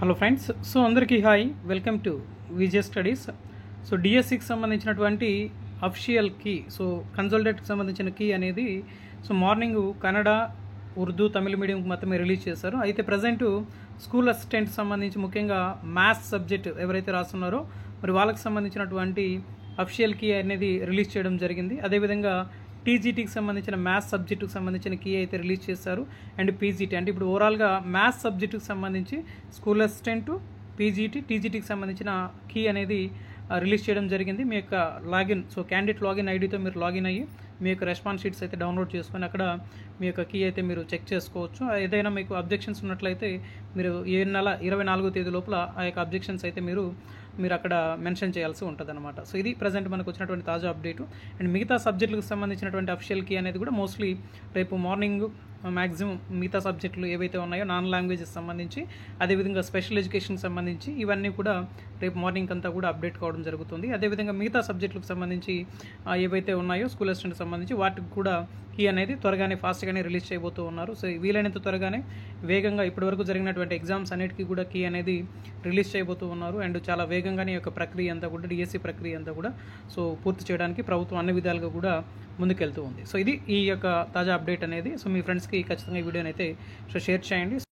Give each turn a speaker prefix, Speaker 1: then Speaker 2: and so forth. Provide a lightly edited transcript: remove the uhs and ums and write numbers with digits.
Speaker 1: Hello friends, so అందరికీ hi, welcome to VJ studies. So డిఎస్సికి సంబంధించినటువంటి అఫిషియల్ కీ, సో కన్సల్టేట్కి సంబంధించిన కీ అనేది సో మార్నింగ్ కన్నడ, ఉర్దూ, తమిళ మీడియంకి మాత్రమే రిలీజ్ చేశారు. అయితే ప్రజెంటు స్కూల్ అసిస్టెంట్ సంబంధించి ముఖ్యంగా మ్యాథ్స్ సబ్జెక్ట్ ఎవరైతే రాస్తున్నారో మరి వాళ్ళకి సంబంధించినటువంటి అఫిషియల్ కీ అనేది రిలీజ్ చేయడం జరిగింది. అదేవిధంగా టీజీటీకి సంబంధించిన మ్యాథ్స్ సబ్జెక్టుకి సంబంధించిన కీ అయితే రిలీజ్ చేశారు. అండ్ పీజీటీ అంటే ఇప్పుడు ఓవరాల్గా మ్యాథ్స్ సబ్జెక్టుకి సంబంధించి స్కూల్ అసిస్టెంట్, పీజీటీ, టీజీటీకి సంబంధించిన కీ అనేది రిలీజ్ చేయడం జరిగింది. మీ యొక్క లాగిన్, సో క్యాండిడేట్ లాగిన్ ఐడితో మీరు లాగిన్ అయ్యి మీ యొక్క రెస్పాన్స్ షీట్స్ అయితే డౌన్లోడ్ చేసుకొని అక్కడ మీ యొక్క కీ అయితే మీరు చెక్ చేసుకోవచ్చు. ఏదైనా మీకు అబ్జెక్షన్స్ ఉన్నట్లయితే మీరు ఈ నెల 24వ తేదీ లోపల ఆ యొక్క అబ్జెక్షన్స్ అయితే మీరు అక్కడ మెన్షన్ చేయాల్సి ఉంటుంది అనమాట. సో ఇది ప్రజెంట్ మనకు వచ్చినటువంటి తాజా అప్డేటు. అండ్ మిగతా సబ్జెక్టులకు సంబంధించినటువంటి అఫిషియల్ కీ అనేది కూడా మోస్ట్లీ రేపు మార్నింగ్ మ్యాక్సిమం మిగతా సబ్జెక్టులు ఏవైతే ఉన్నాయో నాన్ లాంగ్వేజెస్ సంబంధించి, అదేవిధంగా స్పెషల్ ఎడ్యుకేషన్కి సంబంధించి ఇవన్నీ కూడా రేపు మార్నింగ్ అంతా కూడా అప్డేట్ కావడం జరుగుతుంది. అదేవిధంగా మిగతా సబ్జెక్టులకు సంబంధించి ఏవైతే ఉన్నాయో స్కూల్ అసిస్టెంట్కి సంబంధించి వాటికి కూడా కీ అనేది త్వరగానే ఫాస్ట్గానే రిలీజ్ చేయబోతూ ఉన్నారు. సో వీలైనంత త్వరగానే వేగంగా ఇప్పటివరకు జరిగినటువంటి ఎగ్జామ్స్ అన్నిటికీ కూడా కీ అనేది రిలీజ్ చేయబోతూ ఉన్నారు. అండ్ చాలా వేగంగానే ఈ యొక్క ప్రక్రియ అంతా కూడా, డిఎస్సి ప్రక్రియ అంతా కూడా సో పూర్తి చేయడానికి ప్రభుత్వం అన్ని విధాలుగా కూడా ముందుకెళ్తూ ఉంది. సో ఇది ఈ యొక్క తాజా అప్డేట్ అనేది. సో మీ ఫ్రెండ్స్కి ఖచ్చితంగా ఈ వీడియోని అయితే షేర్ చేయండి.